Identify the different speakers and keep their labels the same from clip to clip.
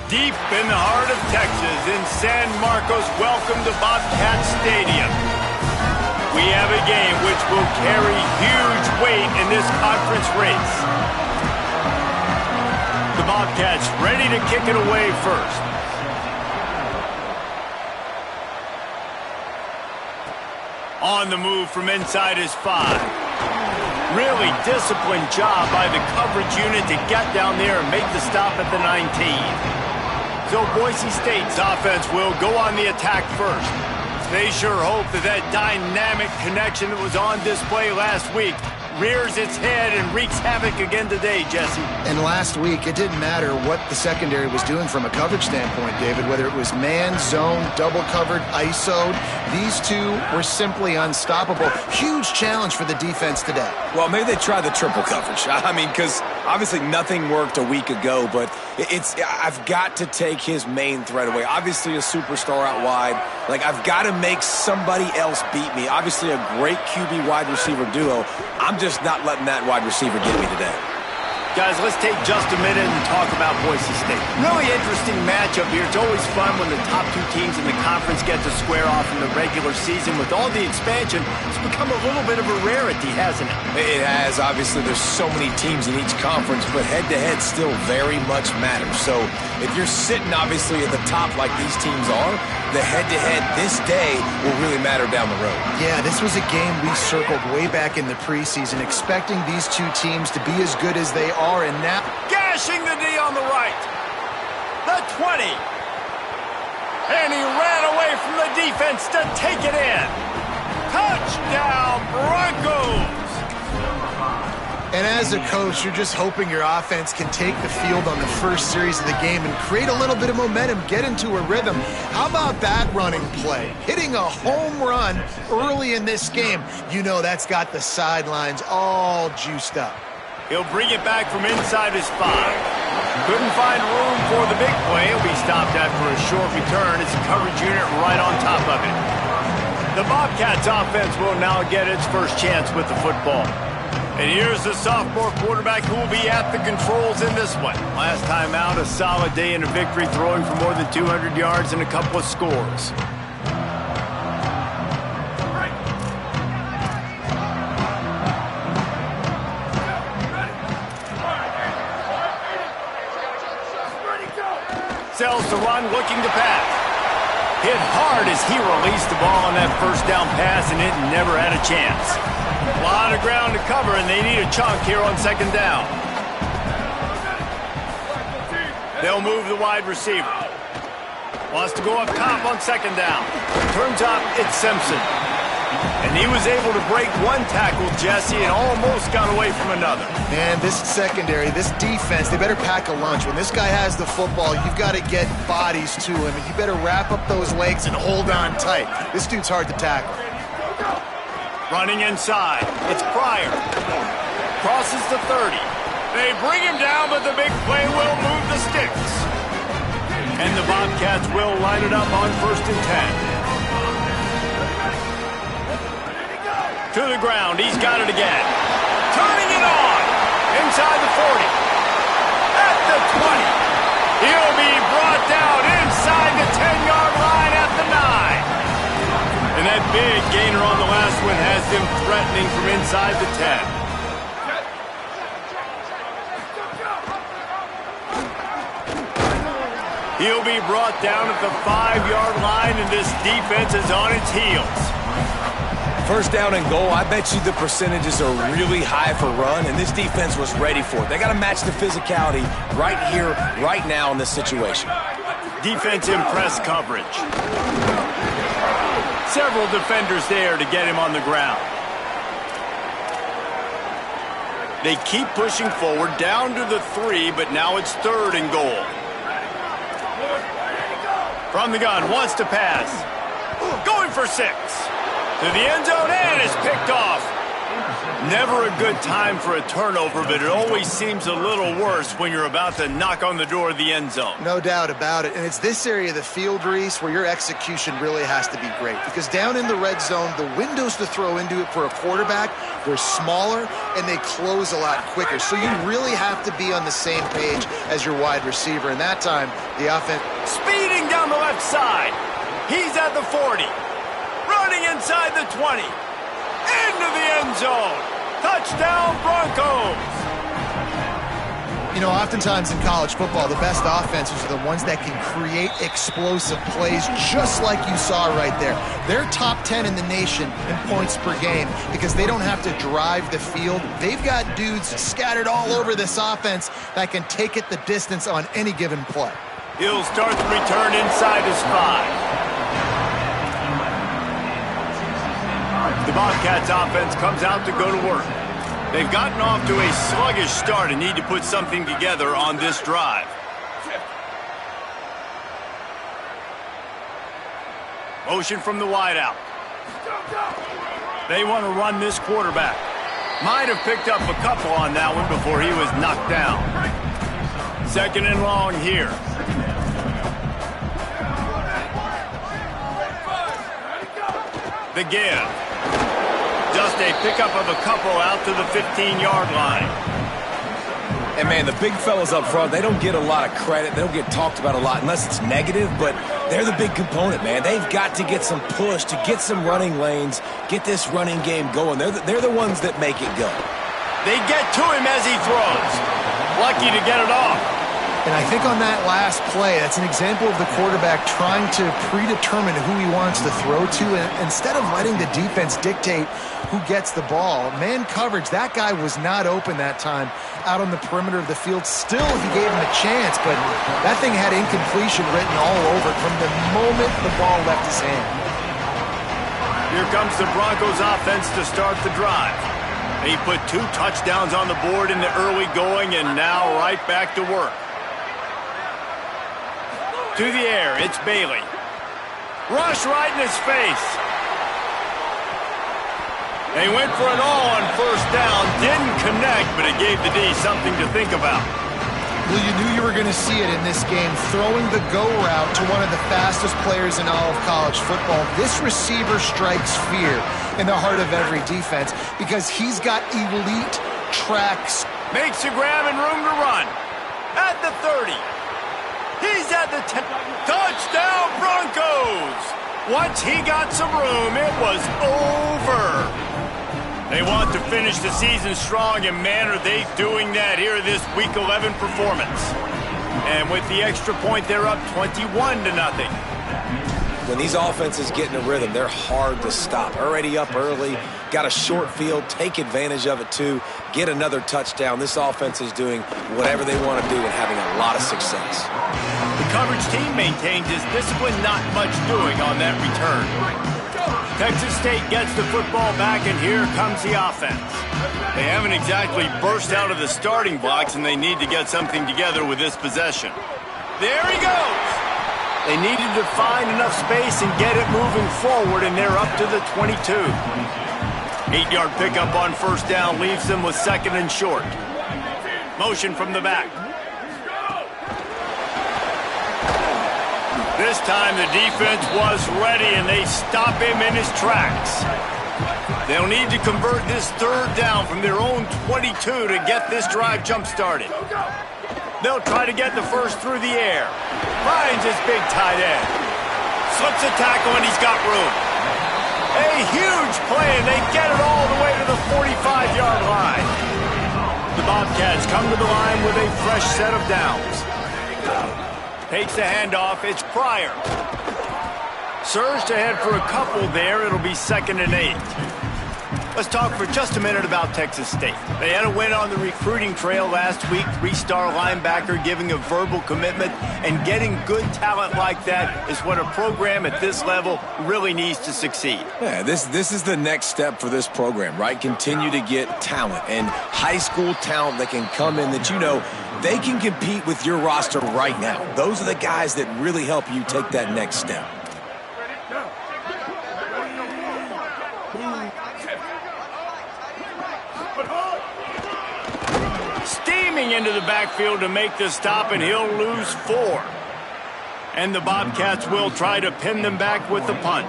Speaker 1: Deep in the heart of Texas, in San Marcos, welcome to Bobcat Stadium. We have a game which will carry huge weight in this conference race. The Bobcats ready to kick it away first. On the move from inside his 5. Really disciplined job by the coverage unit to get down there and make the stop at the 19. So Boise State's offense will go on the attack first. They sure hope that dynamic connection that was on display last week rears its head and wreaks havoc again today, Jesse.
Speaker 2: And last week, it didn't matter what the secondary was doing from a coverage standpoint, David, whether it was man, zone, double covered, ISO'd. These two were simply unstoppable. Huge challenge for the defense today.
Speaker 3: Well, maybe they try the triple coverage. I mean, because obviously nothing worked a week ago, but I've got to take his main threat away. Obviously a superstar out wide. Like, I've got to make somebody else beat me. Obviously a great QB wide receiver duo. I'm just not letting that wide receiver get me today.
Speaker 1: Guys, let's take just a minute and talk about Boise State. Really interesting matchup here. It's always fun when the top two teams in the conference get to square off in the regular season. With all the expansion, it's become a little bit of a rarity, hasn't it?
Speaker 3: It has. Obviously, there's so many teams in each conference, but head-to-head still very much matters. So if you're sitting, obviously, at the top like these teams are, the head-to-head this day will really matter down the road.
Speaker 2: Yeah, this was a game we circled way back in the preseason, expecting these two teams to be as good as they are, and now
Speaker 1: gashing the D on the right. The 20. And he ran away from the defense to take it in. Touchdown, Broncos!
Speaker 2: And as a coach, you're just hoping your offense can take the field on the first series of the game and create a little bit of momentum, get into a rhythm. How about that running play? Hitting a home run early in this game. You know that's got the sidelines all juiced up.
Speaker 1: He'll bring it back from inside his 5. Couldn't find room for the big play. He'll be stopped after a short return. It's a coverage unit right on top of it. The Bobcats offense will now get its first chance with the football. And here's the sophomore quarterback who will be at the controls in this one. Last time out, a solid day in a victory, throwing for more than 200 yards and a couple of scores. Sells to run, looking to pass. Hit hard as he released the ball on that first down pass, and it never had a chance. A lot of ground to cover, and they need a chunk here on second down. They'll move the wide receiver. Wants to go up top on second down. Turns up, it's Simpson. And he was able to break one tackle, Jesse, and almost got away from another.
Speaker 2: Man, this secondary, this defense, they better pack a lunch. When this guy has the football, you've got to get bodies to him, and you better wrap up those legs and hold on tight. This dude's hard to tackle.
Speaker 1: Running inside, it's Pryor. Crosses the 30. They bring him down, but the big play will move the sticks. And the Bobcats will line it up on 1st and 10. To the ground, he's got it again. Turning it on. Inside the 40. At the 20. He'll be brought down inside the 10-yard line at the 9. And that big gainer on the last one has them threatening from inside the 10. He'll be brought down at the 5-yard line, and this defense is on its heels.
Speaker 3: First down and goal, I bet you the percentages are really high for run, and this defense was ready for it. They got to match the physicality right here, right now in this situation.
Speaker 1: Defense in press coverage. Several defenders there to get him on the ground. They keep pushing forward, down to the 3, but now it's 3rd and goal. From the gun, wants to pass. Going for 6. To the end zone, and is picked off. Never a good time for a turnover, but it always seems a little worse when you're about to knock on the door of the end zone.
Speaker 2: No doubt about it. And it's this area of the field, Reese, where your execution really has to be great. Because down in the red zone, the windows to throw into it for a quarterback, they're smaller and they close a lot quicker. So you really have to be on the same page as your wide receiver. And that time, the offense...
Speaker 1: Speeding down the left side. He's at the 40. Running inside the 20. Into the end zone. Touchdown, Broncos.
Speaker 2: You know, oftentimes in college football, the best offenses are the ones that can create explosive plays, just like you saw right there. They're top 10 in the nation in points per game because they don't have to drive the field. They've got dudes scattered all over this offense that can take it the distance on any given play.
Speaker 1: He'll start the return inside his 5. The Bobcats offense comes out to go to work. They've gotten off to a sluggish start and need to put something together on this drive. Motion from the wideout. They want to run this quarterback. Might have picked up a couple on that one before he was knocked down. Second and long here. The give. Just a pickup of a couple out to the 15-yard line.
Speaker 3: And, man, the big fellas up front, they don't get a lot of credit. They don't get talked about a lot unless it's negative, but they're the big component, man. They've got to get some push to get some running lanes, get this running game going. They're the ones that make it go.
Speaker 1: They get to him as he throws. Lucky to get it off.
Speaker 2: And I think on that last play, that's an example of the quarterback trying to predetermine who he wants to throw to, and instead of letting the defense dictate who gets the ball. Man coverage, that guy was not open that time out on the perimeter of the field. Still, he gave him a chance, but that thing had incompletion written all over it from the moment the ball left his hand.
Speaker 1: Here comes the Broncos offense to start the drive. They put 2 touchdowns on the board in the early going, and now right back to work. To the air, it's Bailey. Rush right in his face. They went for it all on first down. Didn't connect, but it gave the D something to think about.
Speaker 2: Well, you knew you were going to see it in this game, throwing the go route to one of the fastest players in all of college football. This receiver strikes fear in the heart of every defense because he's got elite tracks.
Speaker 1: Makes a grab and room to run. At the 30. He's at the 10. Touchdown, Broncos! Once he got some room, it was over. They want to finish the season strong, and man, are they doing that here this Week 11 performance. And with the extra point, they're up 21-0.
Speaker 3: When these offenses get in a rhythm, they're hard to stop. Already up early, got a short field, take advantage of it too, get another touchdown. This offense is doing whatever they want to do and having a lot of success.
Speaker 1: The coverage team maintains its discipline, not much doing on that return. Texas State gets the football back, and here comes the offense. They haven't exactly burst out of the starting blocks, and they need to get something together with this possession. There he goes! They needed to find enough space and get it moving forward, and they're up to the 22. 8-yard pickup on first down leaves them with second and short. Motion from the back. This time the defense was ready, and they stop him in his tracks. They'll need to convert this third down from their own 22 to get this drive jump-started. They'll try to get the first through the air. Finds his big tight end. Slips a tackle, and he's got room. A huge play, and they get it all the way to the 45-yard line. The Bobcats come to the line with a fresh set of downs. Takes the handoff. It's Pryor. Surged ahead for a couple there. It'll be 2nd and 8. Let's talk for just a minute about Texas State. They had a win on the recruiting trail last week. 3-star linebacker giving a verbal commitment, and getting good talent like that is what a program at this level really needs to succeed.
Speaker 3: Yeah, this is the next step for this program, right? Continue to get talent and high school talent that can come in that you know they can compete with your roster right now. Those are the guys that really help you take that next step.
Speaker 1: screaming into the backfield to make the stop, and he'll lose 4. And the Bobcats will try to pin them back with the punt.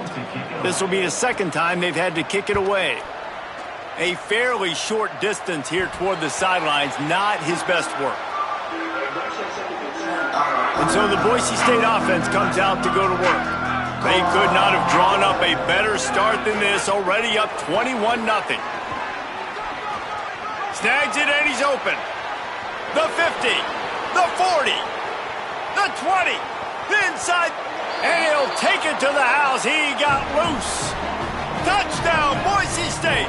Speaker 1: This will be the second time they've had to kick it away. A fairly short distance here toward the sidelines, not his best work. And so the Boise State offense comes out to go to work. They could not have drawn up a better start than this, already up 21-0. Snags it and he's open. The 50, the 40, the 20. Inside, and he'll take it to the house. He got loose. Touchdown, Boise State.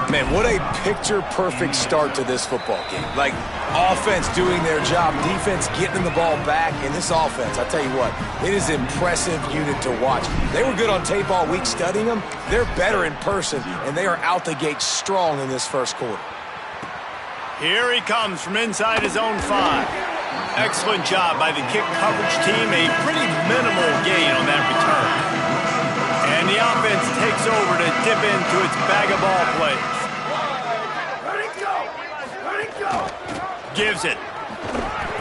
Speaker 3: Man, what a picture-perfect start to this football game. Like, offense doing their job, defense getting the ball back, and this offense, I tell you what, it is an impressive unit to watch. They were good on tape all week studying them. They're better in person, and they are out the gate strong in this first quarter.
Speaker 1: Here he comes from inside his own 5. Excellent job by the kick coverage team. A pretty minimal gain on that return. And the offense takes over to dip into its bag of ball plays. Gives it.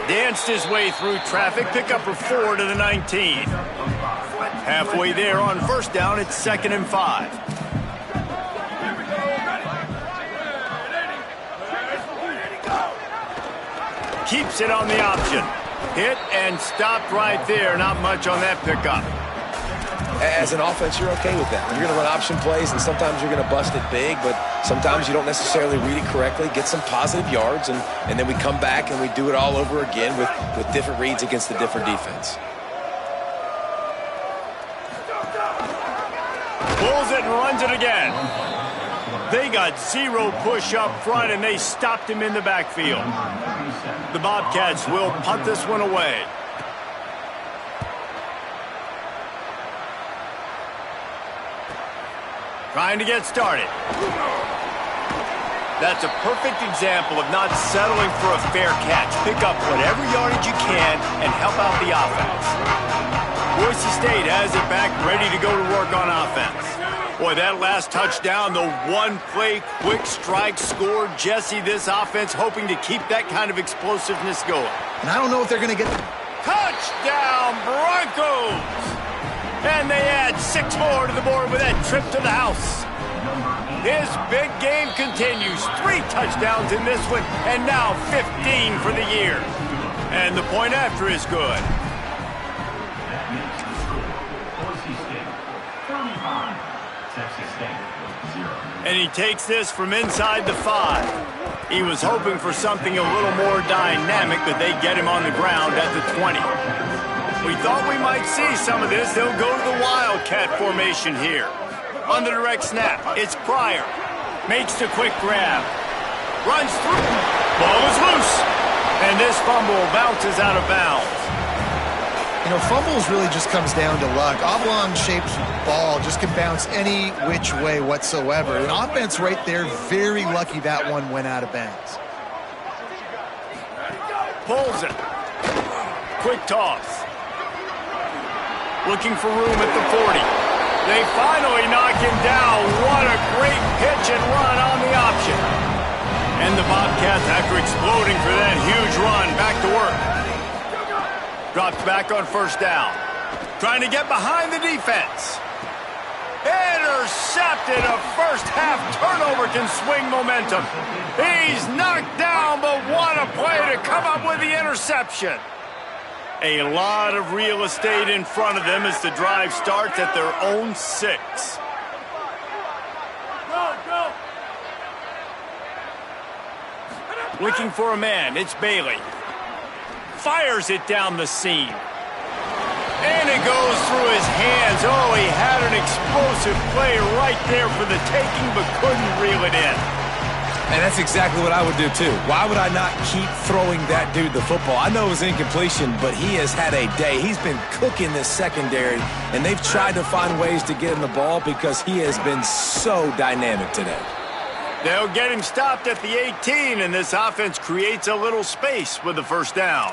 Speaker 1: Danced his way through traffic. Pick up for 4 to the 19. Halfway there on first down, it's 2nd and 5. Keeps it on the option. Hit and stopped right there. Not much on that pickup.
Speaker 3: As an offense, you're okay with that. You're going to run option plays, and sometimes you're going to bust it big, but sometimes you don't necessarily read it correctly, get some positive yards, and then we come back and we do it all over again with different reads against the different defense.
Speaker 1: Pulls it and runs it again. They got 0 push up front, and they stopped him in the backfield. The Bobcats will punt this one away. Trying to get started. That's a perfect example of not settling for a fair catch. Pick up whatever yardage you can and help out the offense. Boise State has it back, ready to go to work on offense. Boy, that last touchdown, the one-play quick strike score. Jesse, this offense hoping to keep that kind of explosiveness going.
Speaker 2: And I don't know if they're going to get...
Speaker 1: Touchdown, Broncos! And they add 6 more to the board with that trip to the house. His big game continues. 3 touchdowns in this one, and now 15 for the year. And the point after is good. And he takes this from inside the 5. He was hoping for something a little more dynamic, but they get him on the ground at the 20. We thought we might see some of this. They'll go to the Wildcat formation here. On the direct snap, it's Pryor. Makes the quick grab. Runs through. Ball is loose. And this fumble bounces out of bounds.
Speaker 2: You know, fumbles really just comes down to luck. Oblong-shaped ball just can bounce any which way whatsoever. An offense right there, very lucky that one went out of bounds.
Speaker 1: Pulls it. Quick toss. Looking for room at the 40. They finally knock him down. What a great pitch and run on the option. And the Bobcats, after exploding for that huge run, back to work. Drops back on first down. Trying to get behind the defense. Intercepted. A first-half turnover can swing momentum. He's knocked down, but what a play to come up with the interception. A lot of real estate in front of them as the drive starts at their own 6. Looking for a man. It's Bailey. Fires it down the seam. And it goes through his hands. Oh, he had an explosive play right there for the taking, but couldn't reel it in.
Speaker 3: And that's exactly what I would do, too. Why would I not keep throwing that dude the football? I know it was incompletion, but he has had a day. He's been cooking this secondary, and they've tried to find ways to get him the ball because he has been so dynamic today.
Speaker 1: They'll get him stopped at the 18, and this offense creates a little space with the first down.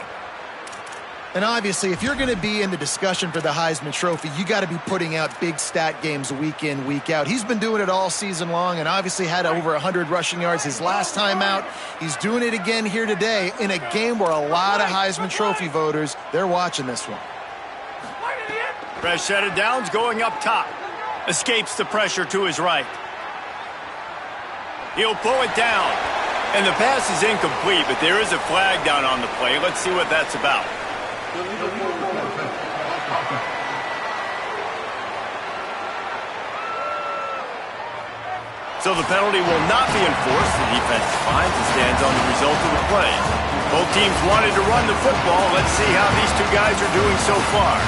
Speaker 2: And obviously, if you're going to be in the discussion for the Heisman Trophy, you got to be putting out big stat games week in, week out. He's been doing it all season long and obviously had over 100 rushing yards his last time out. He's doing it again here today in a game where a lot of Heisman Trophy voters, they're watching this one.
Speaker 1: Fresh set of downs going up top. Escapes the pressure to his right. He'll pull it down. And the pass is incomplete, but there is a flag down on the play. Let's see what that's about. So the penalty will not be enforced. The defense finds and stands on the result of the play. Both teams wanted to run the football. Let's see how these two guys are doing so far.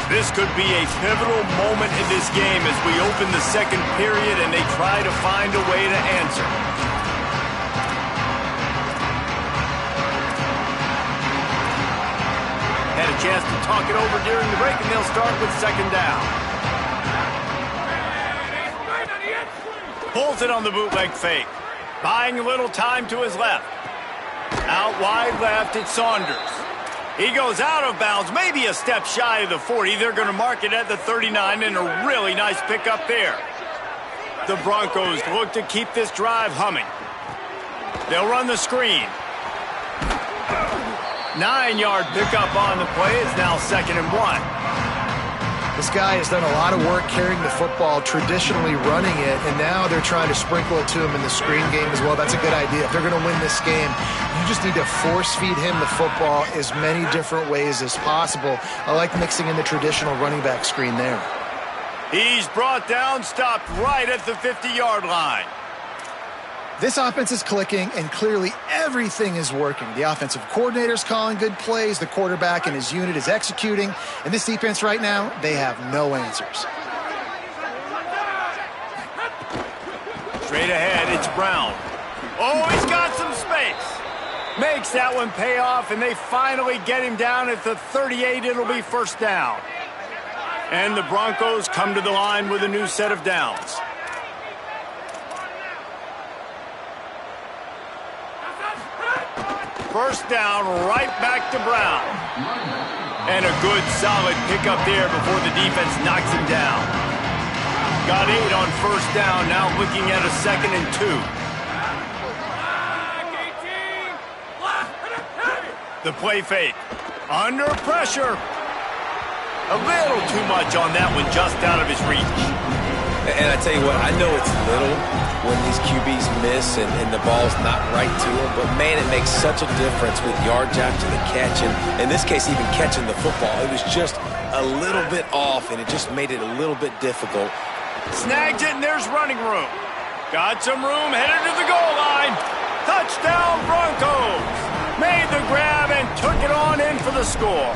Speaker 1: This could be a pivotal moment in this game as we open the second period and they try to find a way to answer. Had a chance to talk it over during the break, and they'll start with second down. Pulls it on the bootleg fake. Buying a little time to his left. Out wide left, it's Saunders. He goes out of bounds, maybe a step shy of the 40. They're going to mark it at the 39, and a really nice pickup there. The Broncos look to keep this drive humming. They'll run the screen. 9-yard pickup on the play. It's now 2nd and 1.
Speaker 2: This guy has done a lot of work carrying the football, traditionally running it, and now they're trying to sprinkle it to him in the screen game as well. That's a good idea. If they're going to win this game, you just need to force-feed him the football as many different ways as possible. I like mixing in the traditional running back screen there.
Speaker 1: He's brought down, stopped right at the 50-yard line.
Speaker 2: This offense is clicking, and clearly everything is working. The offensive coordinator's calling good plays. The quarterback and his unit is executing. And this defense right now, they have no answers.
Speaker 1: Straight ahead, it's Brown. Oh, he's got some space. Makes that one pay off, and they finally get him down at the 38. It'll be first down. And the Broncos come to the line with a new set of downs. First down, right back to Brown. And a good, solid pickup there before the defense knocks him down. Got 8 on first down, now looking at a 2nd and 2. The play fake. Under pressure. A little too much on that one, just out of his reach.
Speaker 3: And I tell you what, I know it's little when these QBs miss and the ball's not right to them, but man, it makes such a difference with yards after the catch, and in this case, even catching the football. It was just a little bit off, and it just made it a little bit difficult.
Speaker 1: Snags it, and there's running room. Got some room, headed to the goal line. Touchdown, Broncos. Made the grab and took it on in for the score.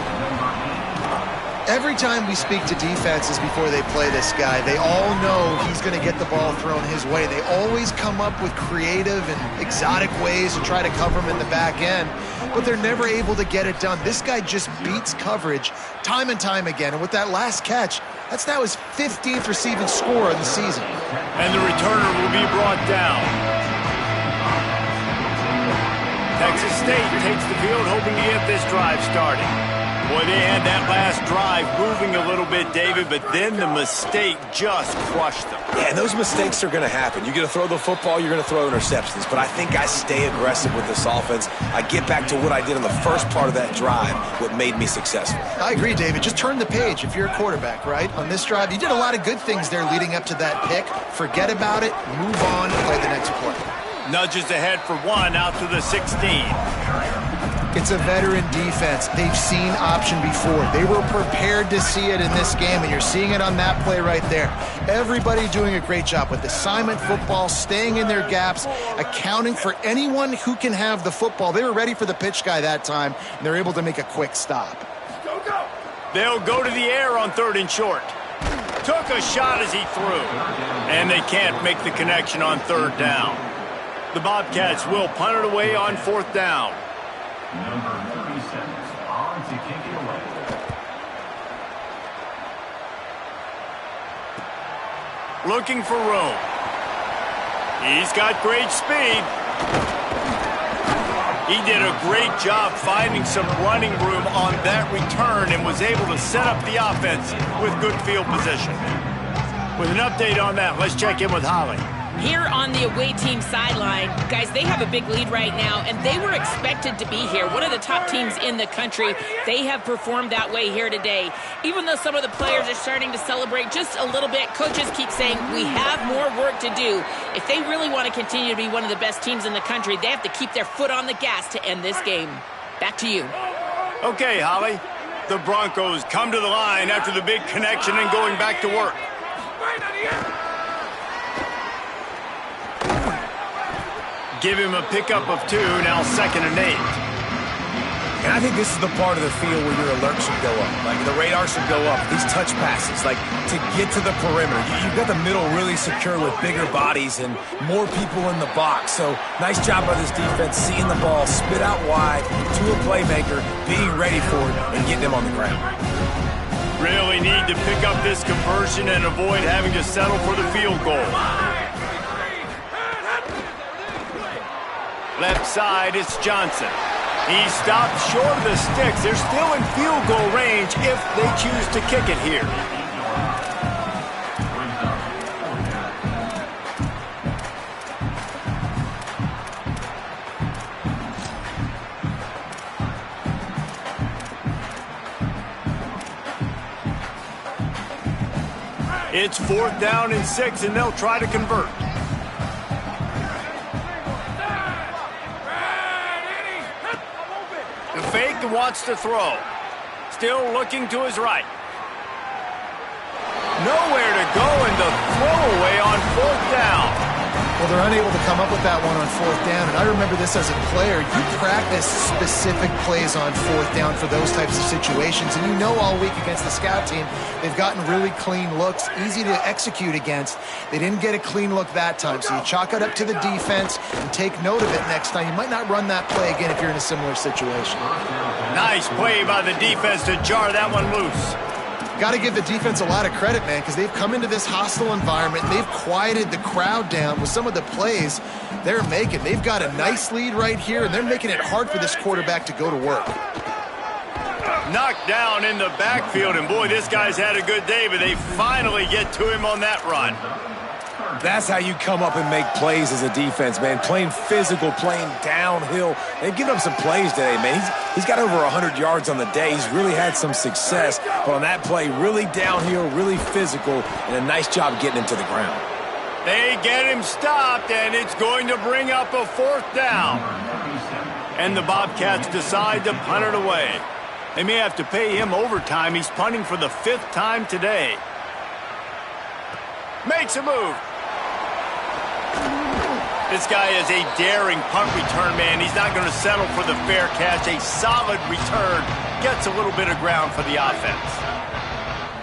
Speaker 2: Every time we speak to defenses before they play this guy, they all know he's going to get the ball thrown his way. They always come up with creative and exotic ways to try to cover him in the back end, but they're never able to get it done. This guy just beats coverage time and time again, and with that last catch, that's now his 15th receiving score of the season.
Speaker 1: And the returner will be brought down. Texas State takes the field, hoping to get this drive started. Boy, they had that last drive moving a little bit, David, but then the mistake just crushed them.
Speaker 3: Yeah, and those mistakes are going to happen. You're going to throw the football, you're going to throw interceptions, but I think I stay aggressive with this offense. I get back to what I did in the first part of that drive, what made me successful.
Speaker 2: I agree, David. Just turn the page if you're a quarterback, right? On this drive, you did a lot of good things there leading up to that pick. Forget about it, move on, play the next play.
Speaker 1: Nudges ahead for 1 out to the 16.
Speaker 2: It's a veteran defense. They've seen option before. They were prepared to see it in this game, and you're seeing it on that play right there. Everybody doing a great job with assignment football, staying in their gaps, accounting for anyone who can have the football. They were ready for the pitch guy that time, and they're able to make a quick stop.
Speaker 1: They'll go to the air on 3rd and short. Took a shot as he threw, and they can't make the connection on 3rd down. The Bobcats will punt it away on 4th down.
Speaker 4: Number 37 on to kick it away.
Speaker 1: looking for room. He's got great speed. He did a great job finding some running room on that return and was able to set up the offense with good field position. With an update on that, let's check in with Holly.
Speaker 4: Here on the away team sideline, guys, they have a big lead right now, and they were expected to be here. One of the top teams in the country. They have performed that way here today. Even though some of the players are starting to celebrate just a little bit, coaches keep saying, we have more work to do. If they really want to continue to be one of the best teams in the country, they have to keep their foot on the gas to end this game. Back to you.
Speaker 1: Okay, Holly. The Broncos come to the line after the big connection and going back to work. Give him a pickup of 2, now 2nd and 8.
Speaker 3: And I think this is the part of the field where your alert should go up. Like, the radar should go up. These touch passes, like, to get to the perimeter. You've got the middle really secure with bigger bodies and more people in the box. So, nice job by this defense, seeing the ball, spit out wide to a playmaker, being ready for it, and getting him on the ground.
Speaker 1: Really need to pick up this conversion and avoid having to settle for the field goal. Left side, it's Johnson. He stopped short of the sticks. They're still in field goal range if they choose to kick it here. It's 4th down and 6, and they'll try to convert. The fake wants to throw. Still looking to his right. Nowhere to go in the throwaway on 4th down.
Speaker 2: Well, they're unable to come up with that one on 4th down, and I remember this as a player. You practice specific plays on 4th down for those types of situations, and you know all week against the scout team, they've gotten really clean looks, easy to execute against. They didn't get a clean look that time, so you chalk it up to the defense and take note of it next time. You might not run that play again if you're in a similar situation.
Speaker 1: Nice play by the defense to jar that one loose.
Speaker 2: Got to give the defense a lot of credit, man, because they've come into this hostile environment. They've quieted the crowd down with some of the plays they're making. They've got a nice lead right here, and they're making it hard for this quarterback to go to work.
Speaker 1: Knocked down in the backfield, and boy, this guy's had a good day, but they finally get to him on that run.
Speaker 3: That's how you come up and make plays as a defense, man. Playing physical, playing downhill. They've given up some plays today, man. He's got over 100 yards on the day. He's really had some success. But on that play, really downhill, really physical, and a nice job getting him to the ground.
Speaker 1: They get him stopped, and it's going to bring up a 4th down. And the Bobcats decide to punt it away. They may have to pay him overtime. He's punting for the 5th time today. Makes a move. This guy is a daring punt return man. He's not going to settle for the fair catch. A solid return gets a little bit of ground for the offense.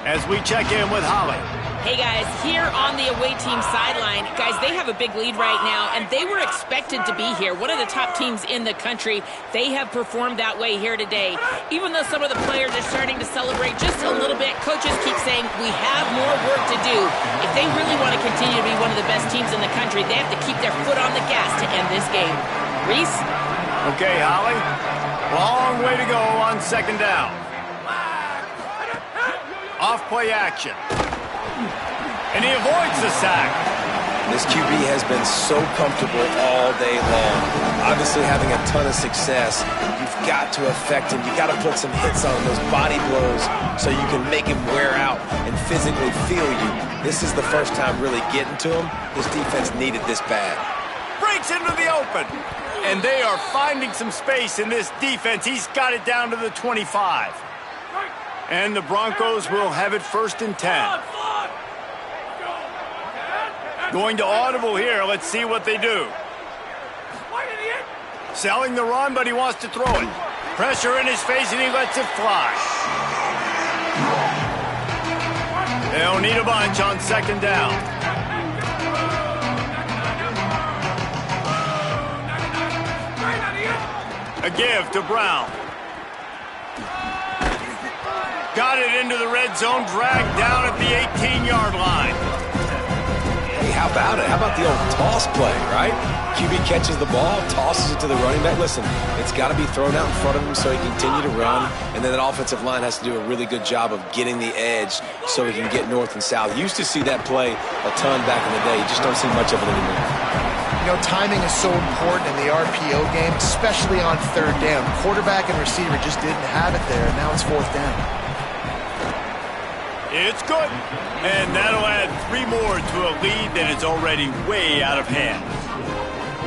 Speaker 1: As we check in with Holly.
Speaker 4: Hey, guys, here on the away team sideline, guys, they have a big lead right now, and they were expected to be here. One of the top teams in the country. They have performed that way here today. Even though some of the players are starting to celebrate just a little bit, coaches keep saying, we have more work to do. If they really want to continue to be one of the best teams in the country, they have to keep their foot on the gas to end this game. Reese?
Speaker 1: Okay, Holly. Long way to go on 2nd down. Off play action. And he avoids the sack.
Speaker 3: This QB has been so comfortable all day long. Obviously having a ton of success. You've got to affect him. You've got to put some hits on him, those body blows, so you can make him wear out and physically feel you. This is the first time really getting to him. This defense needed this bad.
Speaker 1: Breaks into the open. And they are finding some space in this defense. He's got it down to the 25. And the Broncos will have it 1st and 10. Going to audible here. Let's see what they do. Selling the run, but he wants to throw it. Pressure in his face, and he lets it fly. They'll need a bunch on 2nd down. A give to Brown. Got it into the red zone, dragged down at the 18-yard line.
Speaker 3: Hey, how about it? How about the old toss play, right? QB catches the ball, tosses it to the running back. Listen, it's got to be thrown out in front of him so he can continue to run, and then that offensive line has to do a really good job of getting the edge so he can get north and south. Used to see that play a ton back in the day. You just don't see much of it anymore.
Speaker 2: You know, timing is so important in the RPO game, especially on third down. Quarterback and receiver just didn't have it there, and now it's fourth down.
Speaker 1: It's good, and that'll add 3 more to a lead that is already way out of hand.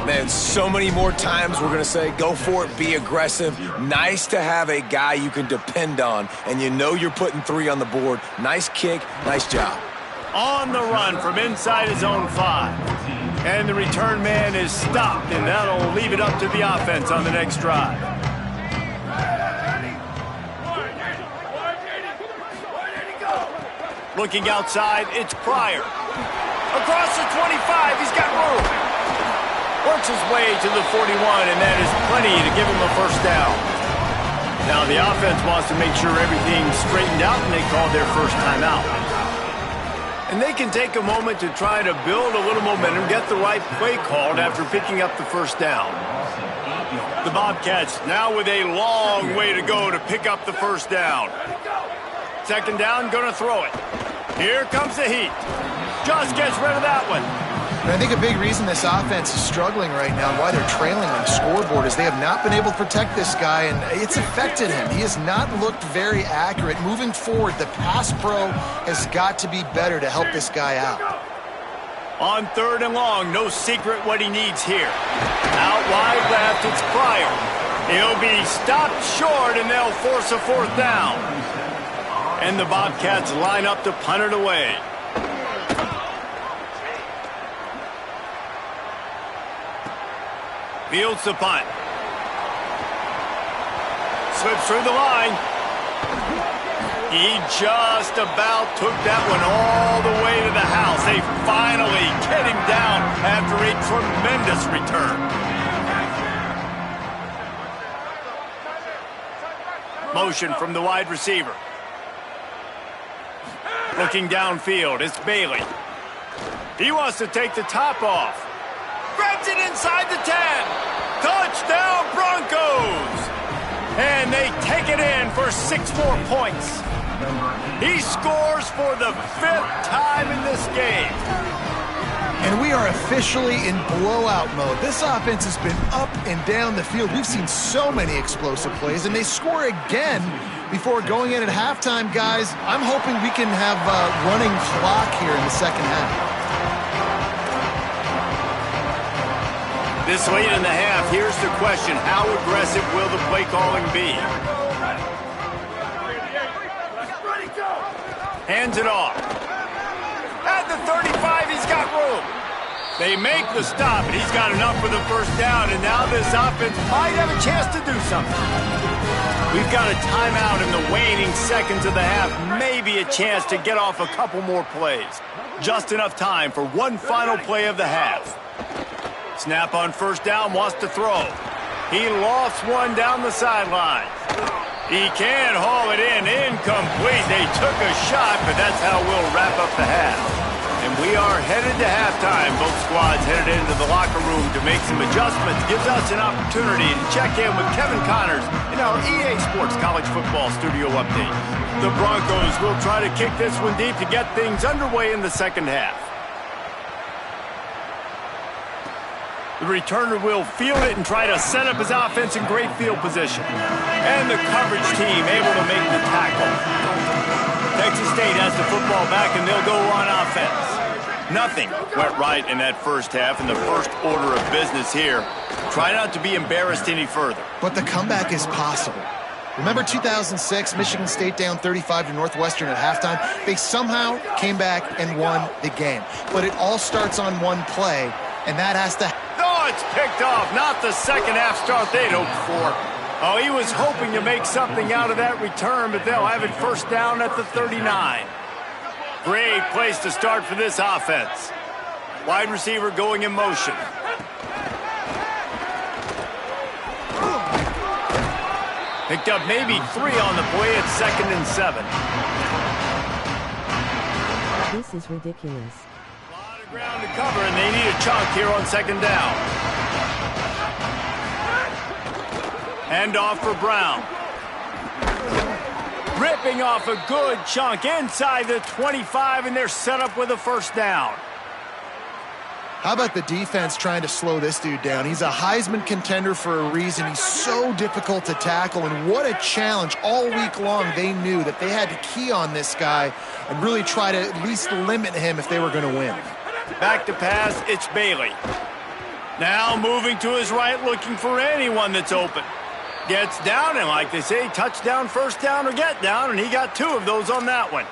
Speaker 3: Man, so many more times we're going to say, go for it, be aggressive. Nice to have a guy you can depend on, and you know you're putting 3 on the board. Nice kick, nice job.
Speaker 1: On the run from inside his own 5. And the return man is stopped, and that'll leave it up to the offense on the next drive. Looking outside, it's Pryor. Across the 25, he's got room. Works his way to the 41, and that is plenty to give him a first down. Now the offense wants to make sure everything's straightened out, and they call their first timeout. And they can take a moment to try to build a little momentum, get the right play called after picking up the first down. The Bobcats now with a long way to go to pick up the first down. Second down, going to throw it. Here comes the heat. Just gets rid of that one.
Speaker 2: And I think a big reason this offense is struggling right now and why they're trailing on the scoreboard is they have not been able to protect this guy, and it's affected him. He has not looked very accurate. Moving forward, the pass pro has got to be better to help this guy out.
Speaker 1: On third and long, no secret what he needs here. Out wide left, it's Pryor. He'll be stopped short, and they'll force a fourth down. And the Bobcats line up to punt it away. Fields the punt. Slips through the line. He just about took that one all the way to the house. They finally get him down after a tremendous return. Motion from the wide receiver. Looking downfield, it's Bailey. He wants to take the top off. Grabs it inside the 10. Touchdown, Broncos! And they take it in for 6 more points. He scores for the 5th time in this game.
Speaker 2: And we are officially in blowout mode. This offense has been up and down the field. We've seen so many explosive plays, and they score again before going in at halftime, guys. I'm hoping we can have a running clock here in the second half.
Speaker 1: This late in the half, here's the question. How aggressive will the play calling be? Hands it off. At the 35, he's got room. They make the stop, and he's got enough for the first down, and now this offense might have a chance to do something. We've got a timeout in the waning seconds of the half, maybe a chance to get off a couple more plays. Just enough time for one final play of the half. Snap on first down, wants to throw. He lofts one down the sideline. He can haul it in, incomplete. They took a shot, but that's how we'll wrap up the half. And we are headed to halftime. Both squads headed into the locker room to make some adjustments. Gives us an opportunity to check in with Kevin Connors in our EA Sports College Football Studio Update. The Broncos will try to kick this one deep to get things underway in the second half. The returner will field it and try to set up his offense in great field position. And the coverage team able to make the tackle. Texas State has the football back, and they'll go on offense. Nothing went right in that first half, and the first order of business here. Try not to be embarrassed any further.
Speaker 2: But the comeback is possible. Remember 2006, Michigan State down 35 to Northwestern at halftime? They somehow came back and won the game. But it all starts on one play, and that has to...
Speaker 1: Oh, it's picked off. Not the second half start they'd hoped for. Oh, he was hoping to make something out of that return, but they'll have it first down at the 39. Great place to start for this offense. Wide receiver going in motion. Picked up maybe 3 on the play at 2nd and 7.
Speaker 5: This is ridiculous.
Speaker 1: Ground to cover, and they need a chunk here on second down. Hand off for Brown. Ripping off a good chunk inside the 25, and they're set up with a first down.
Speaker 2: How about the defense trying to slow this dude down? He's a Heisman contender for a reason. He's so difficult to tackle, and what a challenge. All week long, they knew that they had to key on this guy and really try to at least limit him if they were going to win.
Speaker 1: Back to pass, it's Bailey. Now moving to his right, looking for anyone that's open. Gets down, and like they say, touchdown, first down, or get down, and he got 2 of those on that one.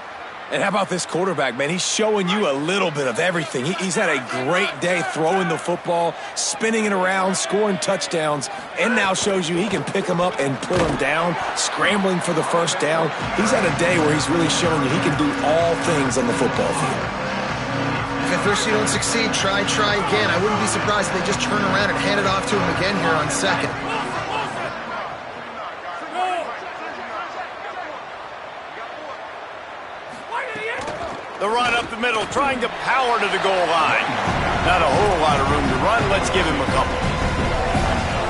Speaker 3: And how about this quarterback, man? He's showing you a little bit of everything. He's had a great day throwing the football, spinning it around, scoring touchdowns, and now shows you he can pick them up and put them down, scrambling for the first down. He's had a day where he's really showing you he can do all things on the football field.
Speaker 2: If at first you don't succeed, try again. I wouldn't be surprised if they just turn around and hand it off to him again here on second.
Speaker 1: The run up the middle, trying to power to the goal line. Not a whole lot of room to run. Let's give him a couple.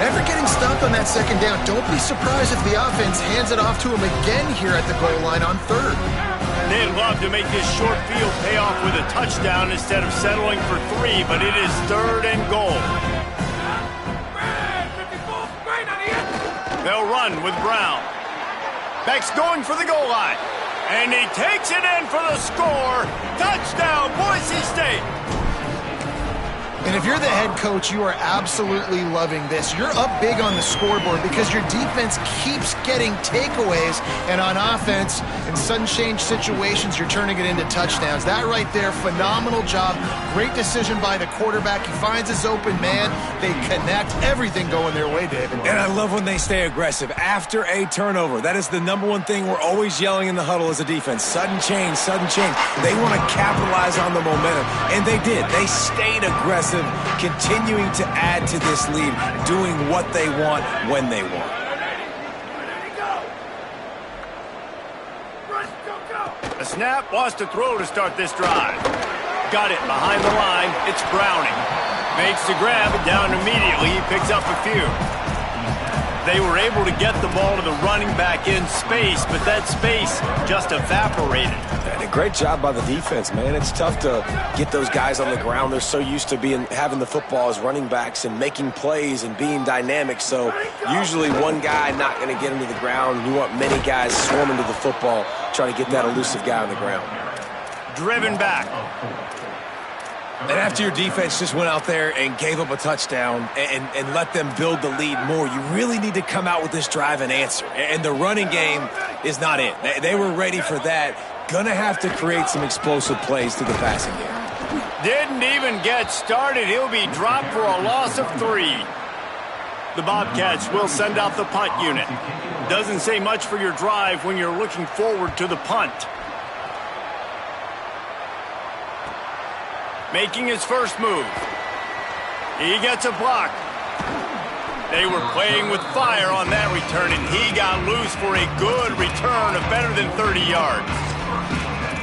Speaker 2: After getting stopped on that second down, don't be surprised if the offense hands it off to him again here at the goal line on third.
Speaker 1: They'd love to make this short field pay off with a touchdown instead of settling for 3, but it is third and goal. They'll run with Brown. Beck's going for the goal line. And he takes it in for the score. Touchdown, Boise State.
Speaker 2: And if you're the head coach, you are absolutely loving this. You're up big on the scoreboard because your defense keeps getting takeaways, and on offense, in sudden change situations, you're turning it into touchdowns. That right there, phenomenal job. Great decision by the quarterback. He finds his open man. They connect. Everything going their way, David.
Speaker 3: And I love when they stay aggressive after a turnover. That is the #1 thing we're always yelling in the huddle as a defense. Sudden change, sudden change. They want to capitalize on the momentum, and they did. They stayed aggressive, continuing to add to this lead, doing what they want when they want.
Speaker 1: A snap, wants to throw to start this drive. Got it behind the line. It's Browning. Makes the grab, and down immediately. He picks up a few. They were able to get the ball to the running back in space, but that space just evaporated.
Speaker 3: And a great job by the defense, man. It's tough to get those guys on the ground. They're so used to having the football as running backs and making plays and being dynamic. So usually one guy not going to get him to the ground. You want many guys swarming to the football, trying to get that elusive guy on the ground.
Speaker 1: Driven back.
Speaker 3: And after your defense just went out there and gave up a touchdown and let them build the lead more, you really need to come out with this drive and answer. And the running game is not it. They were ready for that. Gonna have to create some explosive plays through the passing game.
Speaker 1: Didn't even get started. He'll be dropped for a loss of 3. The Bobcats will send out the punt unit. Doesn't say much for your drive when you're looking forward to the punt. Making his first move. He gets a block. They were playing with fire on that return, and he got loose for a good return of better than 30 yards.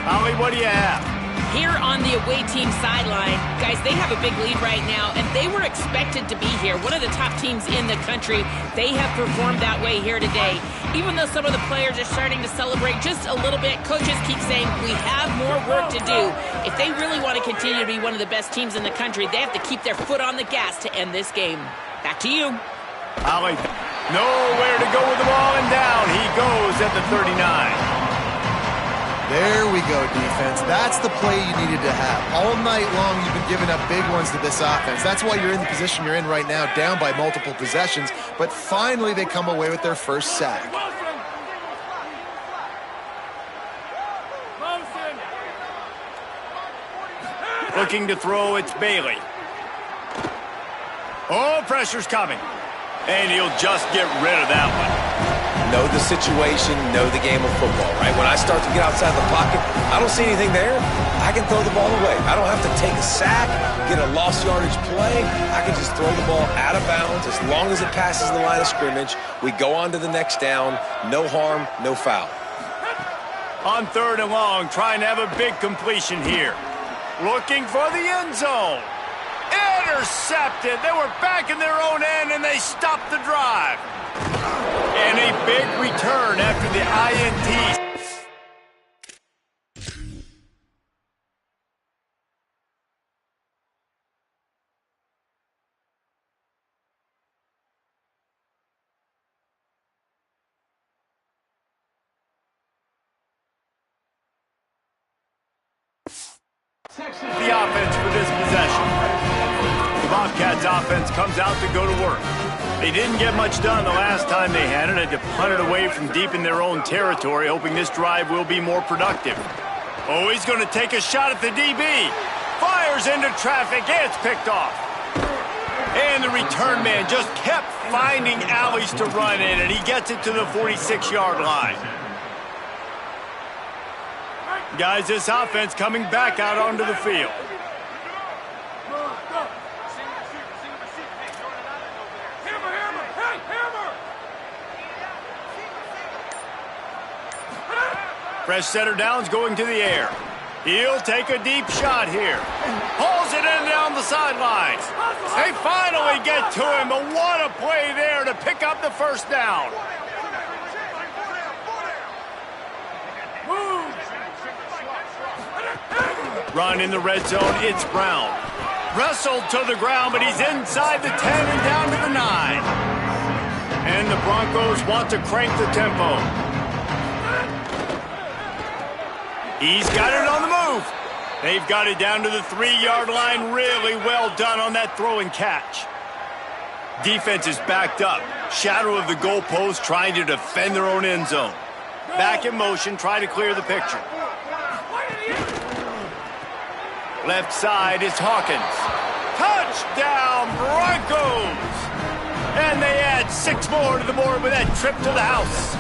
Speaker 1: Holly, what do you have?
Speaker 4: Here on the away team sideline, guys, they have a big lead right now, and they were expected to be here. One of the top teams in the country. They have performed that way here today. Even though some of the players are starting to celebrate just a little bit, coaches keep saying we have more work to do. If they really want to continue to be one of the best teams in the country, they have to keep their foot on the gas to end this game. Back to you.
Speaker 1: Holly, nowhere to go with the ball, and down he goes at the 39.
Speaker 2: There we go, defense. That's the play you needed to have. All night long, you've been giving up big ones to this offense. That's why you're in the position you're in right now, down by multiple possessions. But finally, they come away with their first sack.
Speaker 1: Looking to throw, it's Bailey. Oh, pressure's coming. And he'll just get rid of that one.
Speaker 3: Know the situation, know the game of football, right? When I start to get outside the pocket, I don't see anything there. I can throw the ball away. I don't have to take a sack, get a lost yardage play. I can just throw the ball out of bounds as long as it passes the line of scrimmage. We go on to the next down. No harm, no foul.
Speaker 1: On 3rd and long, trying to have a big completion here. Looking for the end zone. Intercepted. They were back in their own end, and they stopped the drive. And a big return after the INT. The offense for this possession. The Bobcats offense comes out to go to work. They didn't get much done the last time they had it. Had to punt it away from deep in their own territory, hoping this drive will be more productive. Oh, he's going to take a shot at the DB. Fires into traffic. It's picked off. And the return man just kept finding alleys to run in, and he gets it to the 46-yard line. Guys, this offense coming back out onto the field. Fresh setter downs going to the air. He'll take a deep shot here. Pulls it in down the sidelines. They finally get to him, but what a play there to pick up the first down. Run in the red zone, it's Brown. Wrestled to the ground, but he's inside the 10 and down to the 9. And the Broncos want to crank the tempo. He's got it on the move. They've got it down to the 3-yard line. Really well done on that throw and catch. Defense is backed up. Shadow of the goalpost trying to defend their own end zone. Back in motion, try to clear the picture. Left side is Hawkins. Touchdown, Broncos! And they add 6 more to the board with that trip to the house.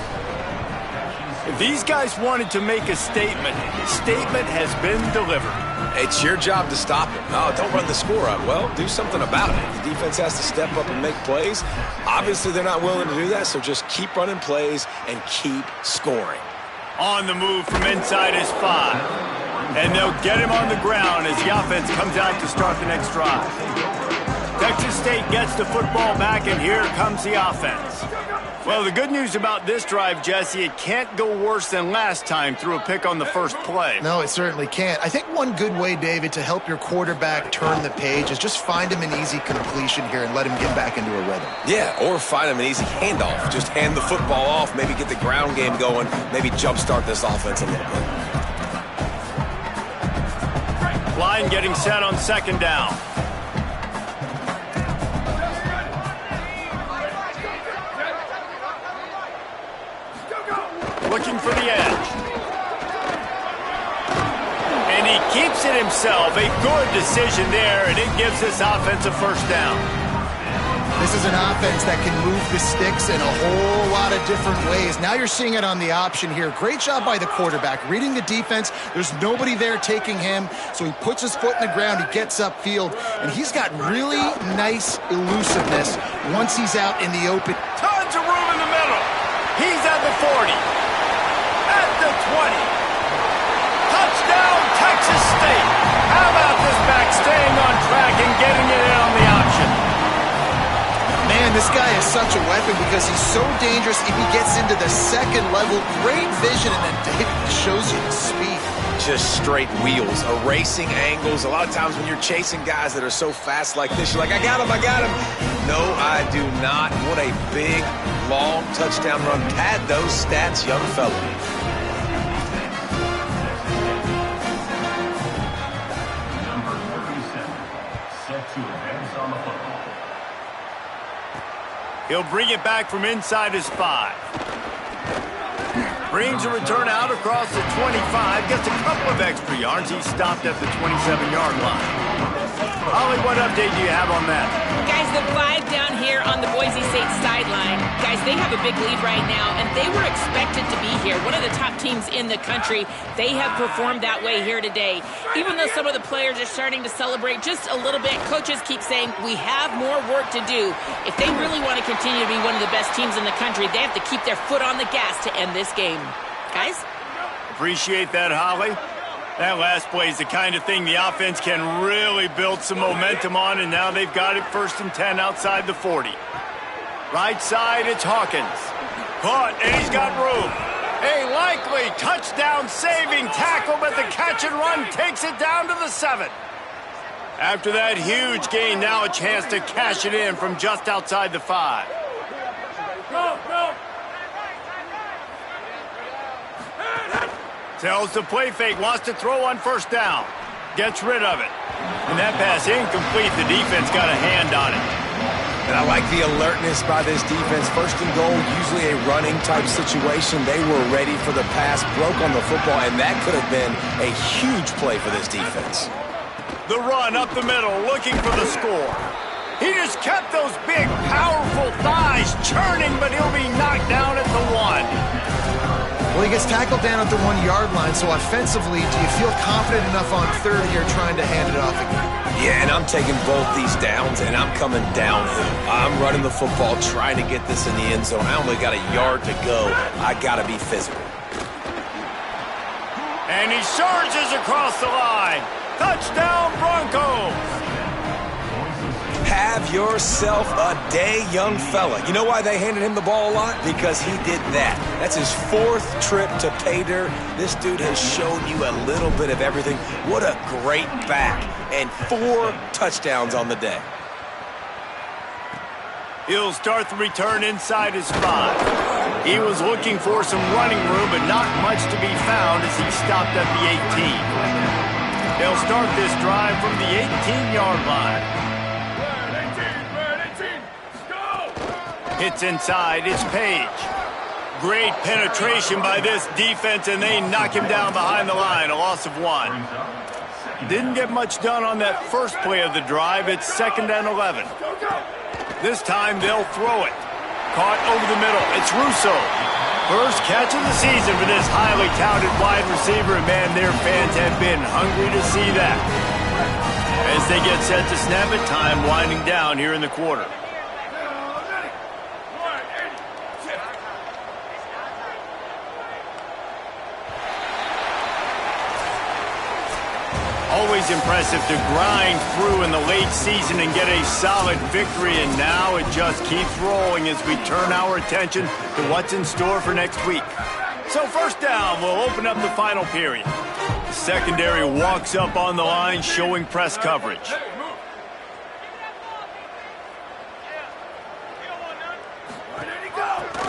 Speaker 1: If these guys wanted to make a statement, the statement has been delivered.
Speaker 3: It's your job to stop it. No, don't run the score up. Well, do something about it. The defense has to step up and make plays. Obviously, they're not willing to do that, so just keep running plays and keep scoring.
Speaker 1: On the move from inside is 5. And they'll get him on the ground as the offense comes out to start the next drive. Texas State gets the football back, and here comes the offense. Well, the good news about this drive, Jesse, it can't go worse than last time through a pick on the first play.
Speaker 2: No, it certainly can't. I think one good way, David, to help your quarterback turn the page is just find him an easy completion here and let him get back into a rhythm.
Speaker 3: Yeah, or find him an easy handoff. Just hand the football off, maybe get the ground game going, maybe jumpstart this offense a little bit.
Speaker 1: Line getting set on second down. Looking for the edge. And he keeps it himself. A good decision there, and it gives this offense a first down.
Speaker 2: This is an offense that can move the sticks in a whole lot of different ways. Now you're seeing it on the option here. Great job by the quarterback. Reading the defense, there's nobody there taking him, so he puts his foot in the ground, he gets upfield, and he's got really nice elusiveness once he's out in the open.
Speaker 1: Tons of room in the middle. He's at the 40. At the 20. Touchdown, Texas State. How about this back staying on track and getting it in on the option?
Speaker 2: Man, this guy is such a weapon because he's so dangerous if he gets into the second level. Great vision, and then David shows you the speed.
Speaker 3: Just straight wheels, erasing angles. A lot of times when you're chasing guys that are so fast like this, you're like, I got him, I got him. No, I do not. What a big, long touchdown run. Pad those stats, young fella.
Speaker 5: Number 37, set to advance on the football.
Speaker 1: He'll bring it back from inside his 5. Brings a return out across the 25. Gets a couple of extra yards. He's stopped at the 27-yard line. Holly, what update do you have on that?
Speaker 4: Guys, the vibe down here on the Boise State sideline, guys, they have a big lead right now, and they were expected to be here. One of the top teams in the country. They have performed that way here today. Even though some of the players are starting to celebrate just a little bit, coaches keep saying, we have more work to do. If they really want to continue to be one of the best teams in the country, they have to keep their foot on the gas to end this game. Guys?
Speaker 1: Appreciate that, Holly. That last play is the kind of thing the offense can really build some momentum on, and now they've got it 1st and 10 outside the 40. Right side, it's Hawkins. Caught, and he's got room. A likely touchdown-saving tackle, but the catch and run takes it down to the 7. After that huge gain, now a chance to cash it in from just outside the 5. Tells the play fake, wants to throw on 1st down. Gets rid of it. And that pass incomplete, the defense got a hand on it.
Speaker 3: And I like the alertness by this defense. 1st and goal, usually a running type situation. They were ready for the pass, broke on the football, and that could have been a huge play for this defense.
Speaker 1: The run up the middle, looking for the score. He just kept those big, powerful thighs churning, but he'll be knocked down at the 1.
Speaker 2: Well, he gets tackled down at the 1-yard line, so offensively, do you feel confident enough on 3rd here trying to hand it off again?
Speaker 3: Yeah, and I'm taking both these downs, and I'm coming downhill. I'm running the football, trying to get this in the end zone. I only got a yard to go. I got to be physical.
Speaker 1: And he surges across the line. Touchdown, Broncos!
Speaker 3: Have yourself a day, young fella. You know why they handed him the ball a lot? Because he did that. That's his 4th trip to pay dirt. This dude has shown you a little bit of everything. What a great back. And 4 touchdowns on the day.
Speaker 1: He'll start the return inside his 5. He was looking for some running room, but not much to be found as he stopped at the 18. They'll start this drive from the 18-yard line. Hits inside, it's Page. Great penetration by this defense, and they knock him down behind the line, a loss of 1. Didn't get much done on that first play of the drive. It's 2nd and 11. This time they'll throw it. Caught over the middle, it's Russo. First catch of the season for this highly talented wide receiver, and man, their fans have been hungry to see that. As they get set to snap it, time winding down here in the quarter. Always impressive to grind through in the late season and get a solid victory, and now it just keeps rolling as we turn our attention to what's in store for next week. So 1st down, we'll open up the final period. The secondary walks up on the line, showing press coverage.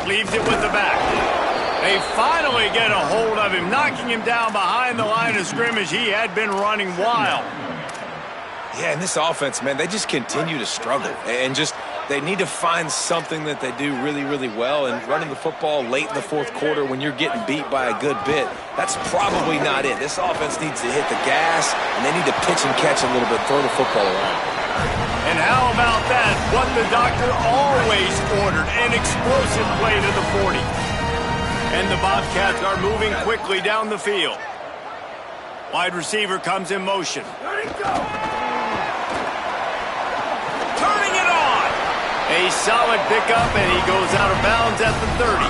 Speaker 1: Leaves it with the back. They finally get a hold of him, knocking him down behind the line of scrimmage. He had been running wild.
Speaker 3: Yeah, and this offense, man, they just continue to struggle. And just, they need to find something that they do really, really well. And running the football late in the 4th quarter when you're getting beat by a good bit, that's probably not it. This offense needs to hit the gas, and they need to pitch and catch a little bit, throw the football around.
Speaker 1: And how about that? What the doctor always ordered, an explosive play to the 40. And the Bobcats are moving quickly down the field. Wide receiver comes in motion. Turning it on. A solid pickup, and he goes out of bounds at the 30.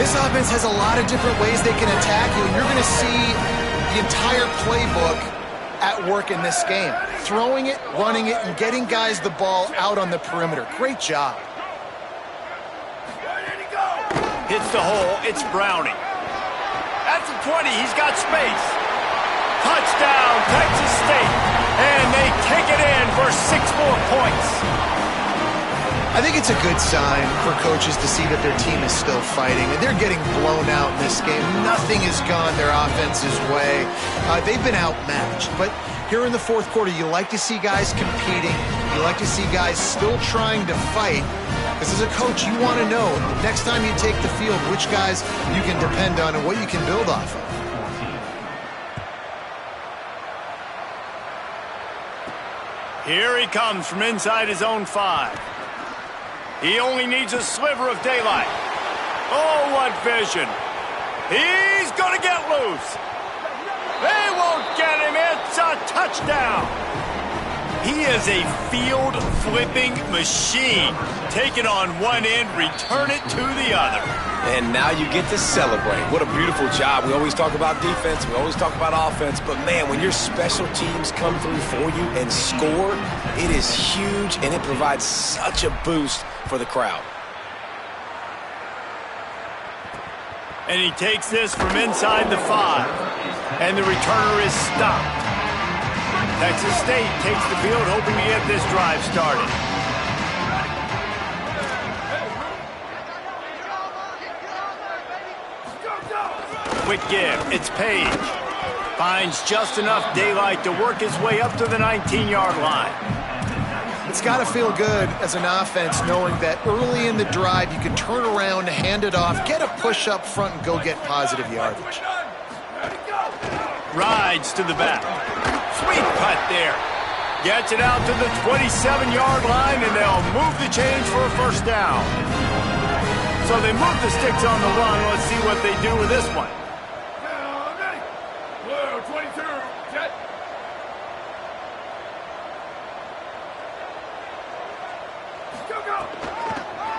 Speaker 2: This offense has a lot of different ways they can attack you, and you're going to see the entire playbook at work in this game. Throwing it, running it, and getting guys the ball out on the perimeter. Great job.
Speaker 1: Hits the hole, it's Browning. At the 20, he's got space. Touchdown, Texas State. And they take it in for 6 more points.
Speaker 2: I think it's a good sign for coaches to see that their team is still fighting, and they're getting blown out in this game. Nothing has gone their offense's way. They've been outmatched, but here in the 4th quarter, you like to see guys competing. You like to see guys still trying to fight. Because as a coach, you want to know, next time you take the field, which guys you can depend on and what you can build off of.
Speaker 1: Here he comes from inside his own 5. He only needs a sliver of daylight. Oh, what vision. He's going to get loose. They won't get him. It's a touchdown. He is a field-flipping machine. Take it on one end, return it to the other.
Speaker 3: And now you get to celebrate. What a beautiful job. We always talk about defense. We always talk about offense. But, man, when your special teams come through for you and score, it is huge, and it provides such a boost for the crowd.
Speaker 1: And he takes this from inside the 5. And the returner is stopped. Texas State takes the field hoping to get this drive started. Quick give. It's Page. Finds just enough daylight to work his way up to the 19-yard line.
Speaker 2: It's got to feel good as an offense knowing that early in the drive you can turn around, hand it off, get a push up front, and go get positive yardage.
Speaker 1: Rides to the back. Sweet cut there. Gets it out to the 27-yard line, and they'll move the change for a first down. So they move the sticks on the run. Let's see what they do with this one.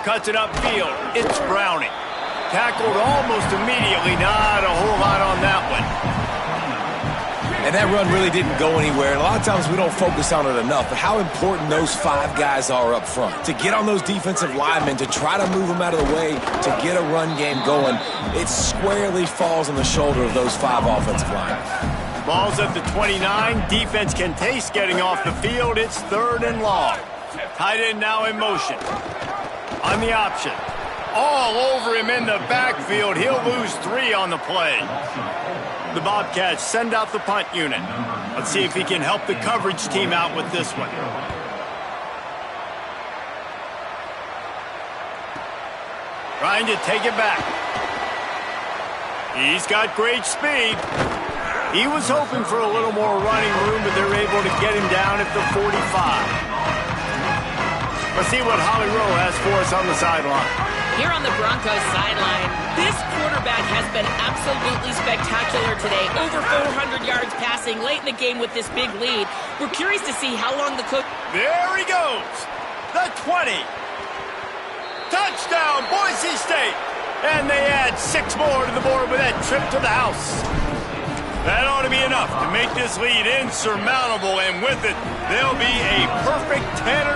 Speaker 1: Cuts it upfield. It's Browning. Tackled almost immediately. Not a whole lot on that one.
Speaker 3: And that run really didn't go anywhere. And a lot of times we don't focus on it enough, but how important those 5 guys are up front. To get on those defensive linemen, to try to move them out of the way, to get a run game going, it squarely falls on the shoulder of those 5 offensive linemen.
Speaker 1: Ball's at the 29. Defense can taste getting off the field. It's 3rd and long. Tight end now in motion. On the option. All over him in the backfield. He'll lose 3 on the play. The Bobcats send out the punt unit. Let's see if he can help the coverage team out with this one. Trying to take it back. He's got great speed. He was hoping for a little more running room, but they're able to get him down at the 45. Let's see what Holly Rowe has for us on the sideline.
Speaker 4: Here on the Broncos sideline, this quarterback has been absolutely spectacular today. Over 400 yards passing late in the game with this big lead. We're curious to see how long the coach...
Speaker 1: There he goes. The 20. Touchdown, Boise State. And they add 6 more to the board with that trip to the house. That ought to be enough to make this lead insurmountable, and with it, they'll be a perfect 10-0.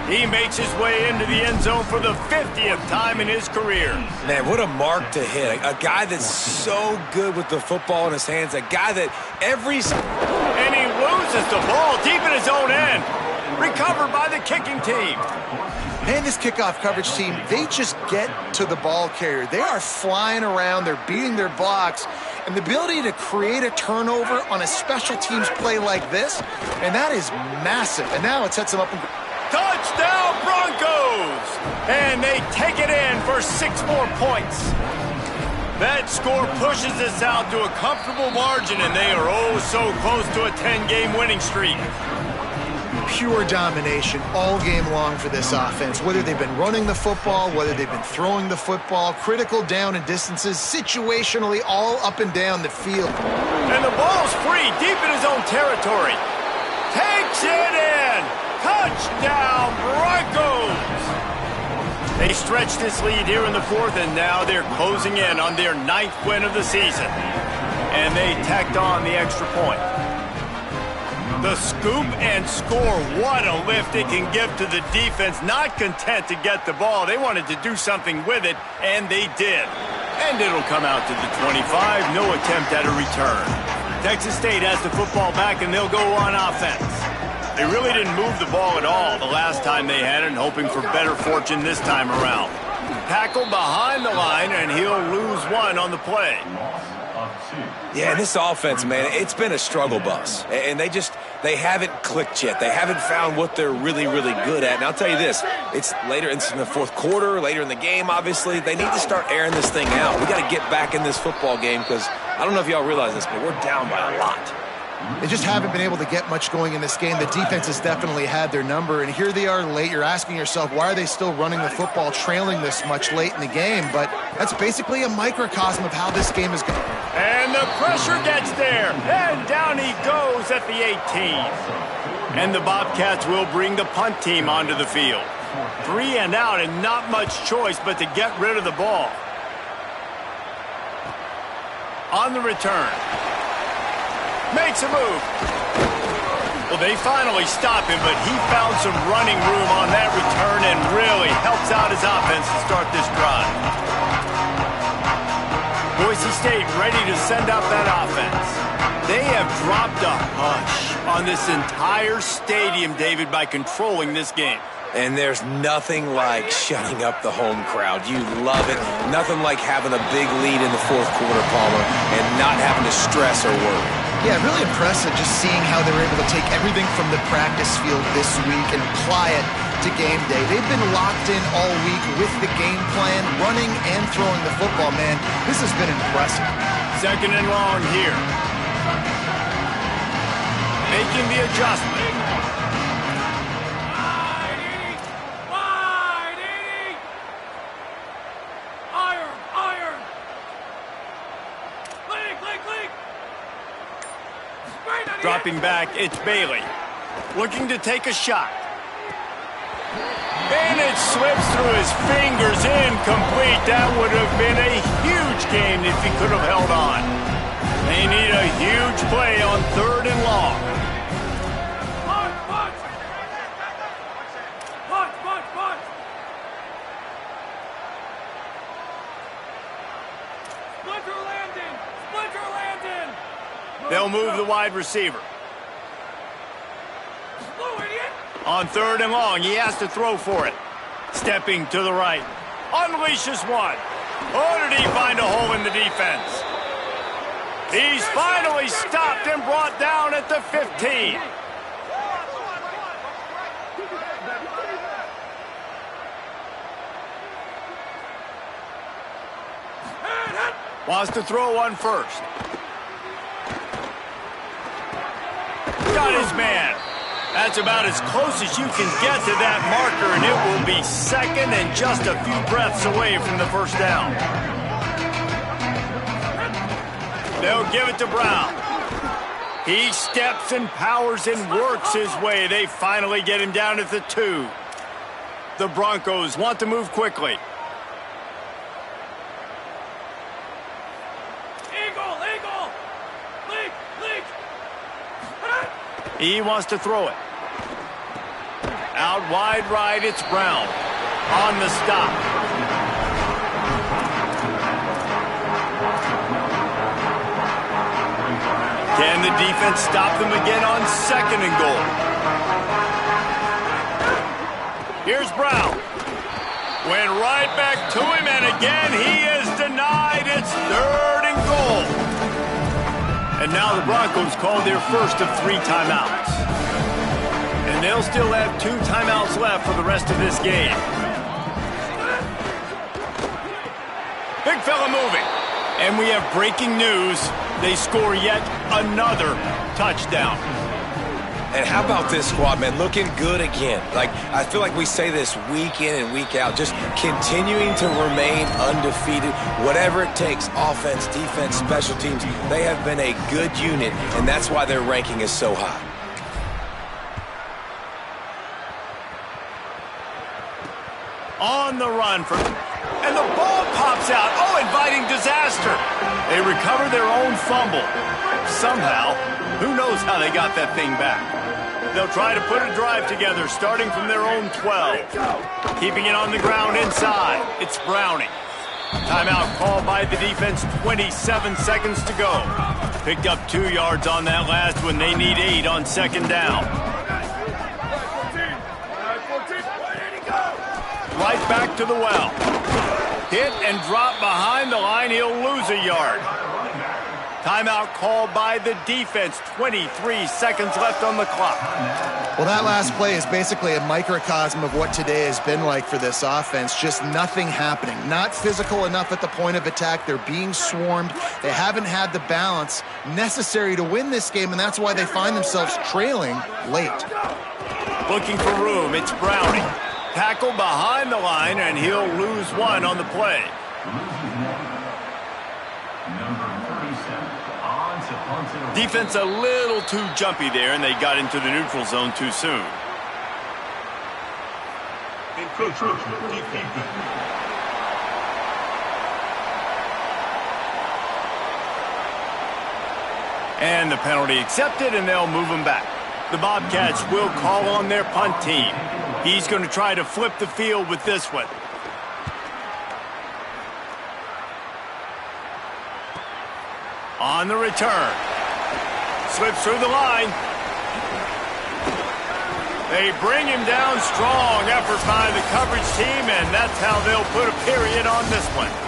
Speaker 1: He makes his way into the end zone for the 50th time in his career.
Speaker 3: Man, what a mark to hit. A guy that's so good with the football in his hands. A guy that
Speaker 1: And he loses the ball deep in his own end. Recovered by the kicking team.
Speaker 2: And this kickoff coverage team, they just get to the ball carrier. They are flying around. They're beating their blocks. And the ability to create a turnover on a special teams play like this, and that is massive. And now it sets them up.
Speaker 1: Touchdown, Broncos! And they take it in for 6 more points. That score pushes us out to a comfortable margin, and they are oh so close to a 10-game winning streak.
Speaker 2: Pure domination all game long for this offense. Whether they've been running the football, whether they've been throwing the football, critical down and distances, situationally all up and down the field.
Speaker 1: And the ball's free, deep in his own territory. Takes it in! Touchdown, Broncos! They stretch this lead here in the 4th, and now they're closing in on their 9th win of the season. And they tacked on the extra point. The scoop and score, what a lift it can give to the defense. Not content to get the ball, they wanted to do something with it, and they did. And it'll come out to the 25, no attempt at a return. Texas State has the football back, and they'll go on offense. They really didn't move the ball at all the last time they had it, and hoping for better fortune this time around. Tackled behind the line, and he'll lose 1 on the play.
Speaker 3: Yeah, this offense, man, it's been a struggle bus. And they haven't clicked yet. They haven't found what they're really, really good at. And I'll tell you this, it's later in the 4th quarter, later in the game, obviously. They need to start airing this thing out. We got to get back in this football game because I don't know if y'all realize this, but we're down by a lot.
Speaker 2: They just haven't been able to get much going in this game. The defense has definitely had their number, and here they are late. You're asking yourself, why are they still running the football, trailing this much late in the game? But that's basically a microcosm of how this game is going.
Speaker 1: And the pressure gets there, and down he goes at the 18. And the Bobcats will bring the punt team onto the field. 3 and out and not much choice but to get rid of the ball. On the return. Makes a move. Well, they finally stop him, but he found some running room on that return and really helps out his offense to start this drive. Boise State ready to send out that offense. They have dropped a hush on this entire stadium, David, by controlling this game.
Speaker 3: And there's nothing like shutting up the home crowd. You love it. Nothing like having a big lead in the fourth quarter, Palmer, and not having to stress or worry.
Speaker 2: Yeah, really impressive just seeing how they were able to take everything from the practice field this week and apply it to game day. They've been locked in all week with the game plan, running and throwing the football, man. This has been impressive.
Speaker 1: 2nd and long here. Making the adjustment. Dropping back, it's Bailey. Looking to take a shot. And it slips through his fingers, incomplete. That would have been a huge game if he could have held on. They need a huge play on 3rd and long. They'll move the wide receiver. On 3rd and long, he has to throw for it. Stepping to the right. Unleashes one. Oh, did he find a hole in the defense? He's finally stopped and brought down at the 15. Wants to throw one first. Got his man. That's about as close as you can get to that marker, and it will be 2nd and just a few breaths away from the first down. They'll give it to Brown. He steps and powers and works his way. They finally get him down at the 2. The Broncos want to move quickly. He wants to throw it. Out wide right, it's Brown. On the stop. Can the defense stop them again on 2nd and goal? Here's Brown. Went right back to him, and again he is denied. It's 3rd and goal. And now the Broncos call their first of 3 timeouts. And they'll still have 2 timeouts left for the rest of this game. Big fella moving. And we have breaking news. They score yet another touchdown.
Speaker 3: And how about this squad, man? Looking good again. Like, I feel like we say this week in and week out, just continuing to remain undefeated. Whatever it takes, offense, defense, special teams, they have been a good unit, and that's why their ranking is so high.
Speaker 1: On the run for... And the ball pops out. Oh, inviting disaster. They recover their own fumble. Somehow, who knows how they got that thing back. They'll try to put a drive together, starting from their own 12. Keeping it on the ground inside. It's Browning. Timeout called by the defense, 27 seconds to go. Picked up 2 yards on that last one. They need 8 on 2nd down. Right back to the well. Hit and drop behind the line. He'll lose a yard. Timeout called by the defense. 23 seconds left on the clock.
Speaker 2: Well, that last play is basically a microcosm of what today has been like for this offense. Just nothing happening. Not physical enough at the point of attack. They're being swarmed. They haven't had the balance necessary to win this game, and that's why they find themselves trailing late.
Speaker 1: Looking for room. It's Browning. Tackle behind the line, and he'll lose 1 on the play. Defense a little too jumpy there, and they got into the neutral zone too soon.
Speaker 5: Coach, keep defense.
Speaker 1: And the penalty accepted, and they'll move him back. The Bobcats will call on their punt team. He's going to try to flip the field with this one. On the return. Slips through the line. They bring him down. Strong effort by the coverage team, and that's how they'll put a period on this one.